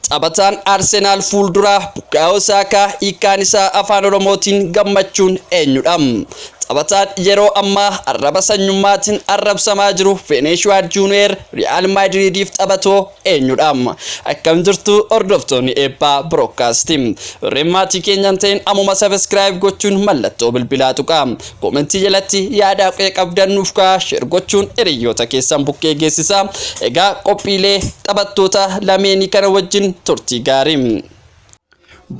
Taphataan Arsenaal fuulduraa Bukaayoo Saakaa hiikaan isaa afaan Oromootiin gammachuun eenyudha? Taphataan yeroo ammaa arraba sanyummaatiin arrabsamaa jiru Vinicius Junior Real Madridiif taphatoo eenyudha? Akkam jirtu hordoftoonni eebbaa broadcasting. Remaatii keenyan ta'in ammuma subscribe gochuun mallattoo bilbilaa tuqaa. Komentii jalatti yaada qabdan nuuf kaa'aa, share gochuun hiriyoota keessan bukkee geessisaa. Egaa qophiilee taphattoota lameenii kana wajjin turtii gaarii.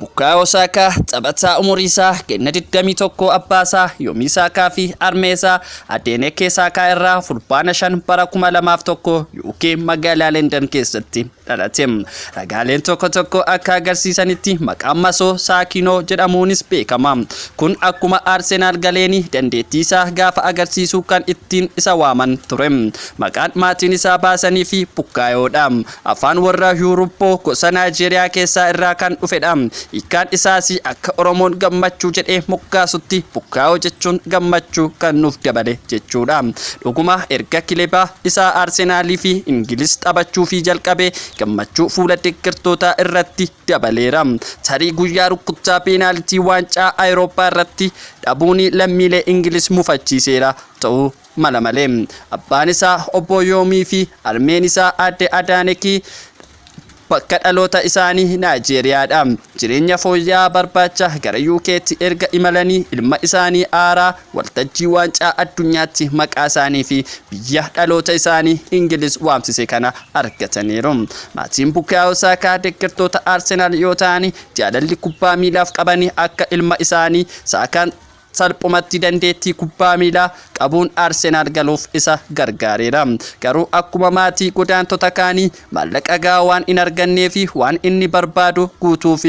Bukaayoo Saakaa taphataa umurii isaa ganna 21 abbaasaa Yoomii Saakaa fi Armeesaa Adeenekee Saakaa irraa fulbaana 5 bara 2001 UK magaalaa London keessatti dhalate. Ragaaleen tokko akka agarsiisanitti maqaan masoo Saakinoo jedhamuunis beekama. Kun akkuma Arsenaal galeeni dandeettii isaa gaafa agarsiisu kan ittiin isa waaman ture. Maqaan maatiin isaa baasanii fi Bukaayoodha. Afaan warra Yuuroppoo gosa Naayijeeriyaa keessaa irraa kan dhufedha. Hiikaan isaas akka Oromoon gammachuu jedhee moggaasutti Bukaayoo jechuun gammachuu kan nuuf dabale jechuudha. Dhuguma erga kilaba isaa Arsenaalii fi Ingiliz taphachuu fi jalqabe gammachuu fuula deeggartootaa irratti dabaleera. Tarii guyyaa rukuttaa peenaalitii waancaa Awurooppaa irratti dhabuun lammiilee Ingiliz mufachiiseera ta'uu mala malee. Abbaan isaa obbo Yoomii fi harmeen isaa aadde Adaanekii bakka dhaloota isaanii Naayijeeriyaadha. Jireenya fooyya'aa barbaacha gara UK'tti erga imalanii ilma isaanii aaraa waltajjii waancaa addunyaatti maqaa isaanii fi biyya dhaloota isaanii Ingiliz waamsise kana argataniiru. Maatiin Bukaayoo Saakaa deeggartoota Arsenaal yoo ta'an jaalalli kubbaa miilaaf qabanii akka ilma isaanii Saakaan salphumatti dandeettii kubbaa miilaa qabuun Arsenaal galuuf isa gargaareera. Garuu akkuma maatii godaantota kaanii maallaqa gahaa waan hin argannee fi waan inni barbaadu guutuuf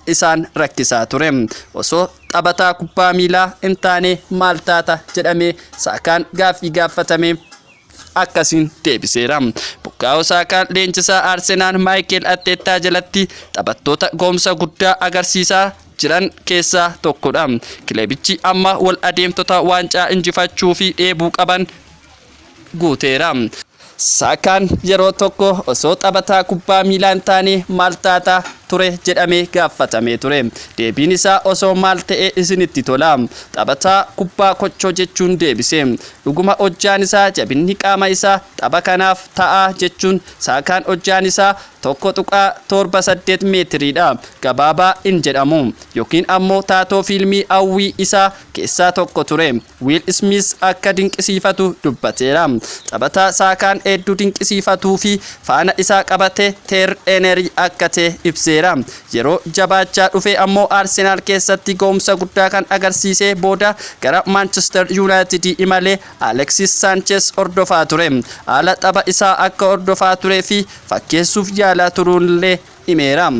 isaan rakkisaa ture. Osoo taphataa kubbaa miilaa hin taane maal taata jedhamee Saakaan gaaffii gaafatame akkasiin deebiseera. Bukaayoo Saakaan leenjisaa Arsenaal Maayikel Arteetaa jalatti taphattoota gahumsa guddaa agarsiisaa jiran keessaa tokkodha. Kilabichi amma wal adeemtota waancaa injifachuu fi dheebuu qaban guuteera. Saakaan yeroo tokko osoo taphataa kubbaa miilaa hin taane maal taata ture jedhamee gaafatamee ture. Deebiin isaa osoo maal ta'e isinitti tola. Taphataa kubbaa kochoo jechuun deebise. Dhuguma hojjaan isaa jabinni qaama isaa tapha kanaaf ta'a jechuun Saakaan hojjaan isaa 1.78 meetiriidha. Gabaabaa hin jedhamu yookiin ammoo taatoo fiilmii hawwii isaa keessaa tokko ture. Will Smith akka dinqisiifatu dubbateera. Taphataa Saakaan hedduu dinqisiifatuu fi faana isaa qabate Teer Enerii akka ta'e ibseera. Yeroo jabaachaa dhufe ammoo Arsenaal keessatti gahumsa guddaa kan agarsiise booda gara Manchester United imalee Alexis Sanchez hordofaa ture. Haala tapha isaa akka hordofaa turee fi fakkeessuuf yaalaa turuunillee himeera.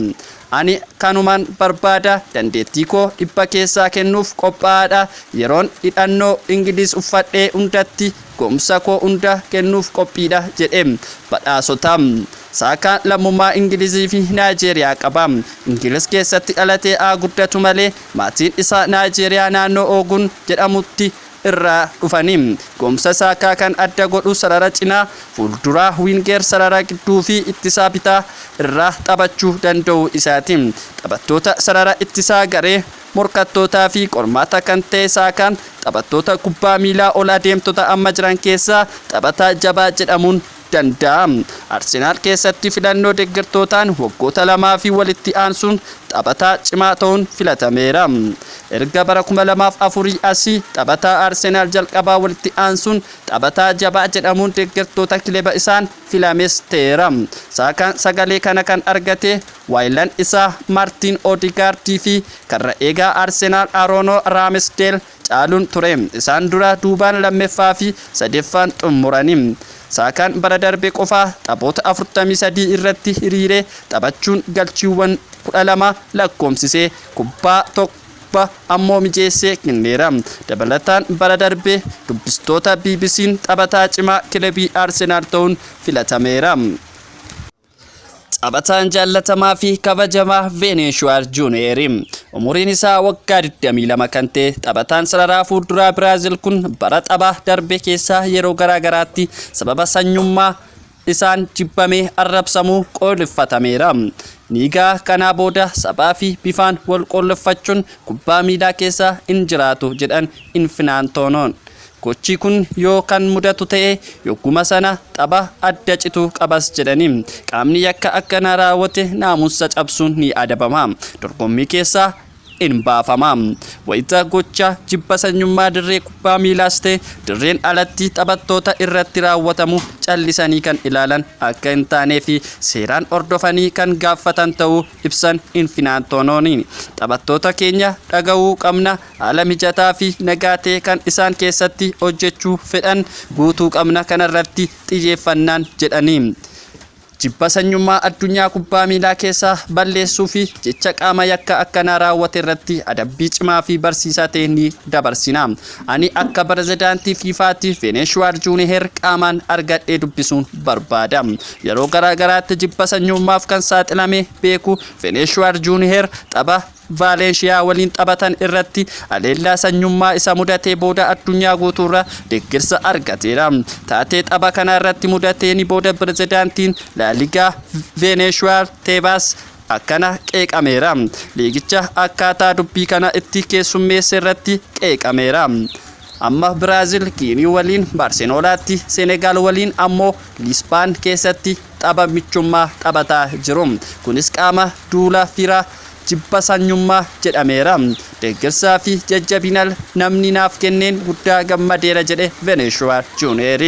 Ani kanumaan barbaada, dandeettii koo dhibba keessaa kennuuf qophaa'aadha. Yeroon hidhannoo Ingiliz uffadhee hundatti gahumsa koo hunda kennuuf qophiidha jedhe badhaasota. Saakaan lammummaa Ingilizii fi Naayijeeriyaa qaba. Ingiliz keessatti dhalatee haa guddatu malee maatiin isaa Naayijeeriyaa naannoo Ogun jedhamutti irraa dhufanii. Gahumsa Saakaa kan adda godhu sarara cinaa, fuulduraa, wiingeer, sarara gidduu fi ittisaa bitaa irraa taphachuu danda'u isaati. Taphattoota sarara ittisaa garee morkattootaa fi qormaata kan ta'e Saakaan taphattoota kubbaa miilaa ol adeemtota amma jiran keessaa taphataa jabaa jedhamuun danda'a. Arsenaal keessatti filannoo deeggartootaan waggoota lamaa fi walitti aansuun taphataa cimaa ta'uun filatameera. Erga bara 2004 asii taphataa Arsenaal jalqabaa walitti aansuun taphataa jabaa jedhamuun deeggartoota kilaba isaan filames ta'eera. Saakaan sagalee kana kan argate waayilaan isaa Maartin Odegaardii fi karra eegaa Arsenaal Aaroon Raamsdeel caaluun ture. Isaan dura duubaan lammeeffaa fi sadeeffaan xumuranii. Saakaan bara darbe qofaa taphoota 43 irratti hiriiree taphachuun galchiiwwan 12 lakkoomsisee kubbaa tokko ammoo mijeessee kenneera. Dabalataan bara darbe dubbistoota BBC'n taphataa cimaa kilabii Arsenaal ta'uun filatameera. Taphataan jaallatamaa fi kabajamaa Vinicius Junior umuriin isaa waggaa 22 kan ta'e taphataan sararaa fuulduraa Biraazil kun bara tapha darbe keessaa yeroo garaagaraatti sababa sanyummaa isaan jibbamee arrabsamuu qooleffatameera. Niigaa kana booda sabaa fi bifaan wal qooleffachuun kubbaa miilaa keessa hin jiraatu jedhan Infantinoon. Gochi kun yoo kan mudatu ta'e yogguma sana tapha adda citu qabas jedhani. Qaamni yakka akkanaa raawwate naamusa cabsuun ni adabama. Dorgommii keessa in baafama. Wayita gocha jibba sanyummaa dirree kubbaa miilaas ta'e dirreen alatti taphattoota irratti raawwatamu callisanii kan ilaalan akka hin taanee fi seeraan hordofanii kan gaafatan ta'uu ibsan Infantinoon. Taphattoota keenya dhaga'uu qabna, haala mijataa fi nagaa ta'e kan isaan keessatti hojjechuu fedhan guutuu qabna kanarratti xiyyeeffannaan jedhani. Jibba sanyummaa addunyaa kubbaa miilaa keessa balleessuu fi jecha qaama yakka akkanaa raawwate irratti adabbii cimaa fi barsiisaa ta'e ni dabarsina. Ani akka pirezidaantii fiifaatti Vinicius Junior qaamaan argadhee dubbisuun barbaada. Yeroo garaagaraatti jibba sanyummaaf kan saaxilame beeku Vinicius Junior tapha Valencia waliin taphatan irratti aleellaa sanyummaa isa mudatee booda addunyaa guutuurra deeggarsa argateera. Taatee tapha kana irratti mudateen booda pirezidaantiin La Liga Vinicius Tebas akkana qeeqameera. Liigicha akkaataa dubbii kana itti keessummeesse irratti qeeqameera. Amma Brazil Guinea waliin, Barcelonaatti, Senegal waliin ammoo Lisbon keessatti tapha michummaa taphataa jiru. Kunis qaama duula fira jibba sanyummaa jedhameera. Deeggarsaa fi jajjabina namni naaf kenneen guddaa gammadeera jedhe Vinicius Junior.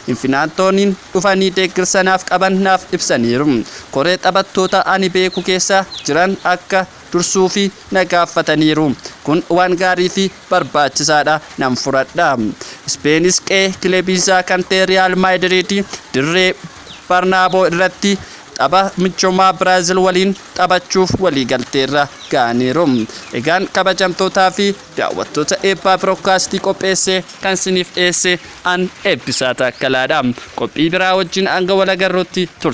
Infantinoon dhufanii deeggarsa naaf qaban naaf ibsaniiru. Koree taphattoota ani beeku keessa jiran akka dursuu fi nagaafataniiru. Kun waan gaarii fi barbaachisaadha nan fudhadha. Speenis qe'ee kilabiisaa kan ta'e Real Madrid dirree Bernabeu irratti tapha michummaa Brazil waliin taphachuuf waliigalteerra ga'aniiru. Egaan kabajamtootaa fi daawwattoota eebbaa biroodkaastii qopheesse kan siniif dhiyeesse an Eebbisaa Taakkalaadha. Qophii biraa wajjin hanga wal agarruutti turte.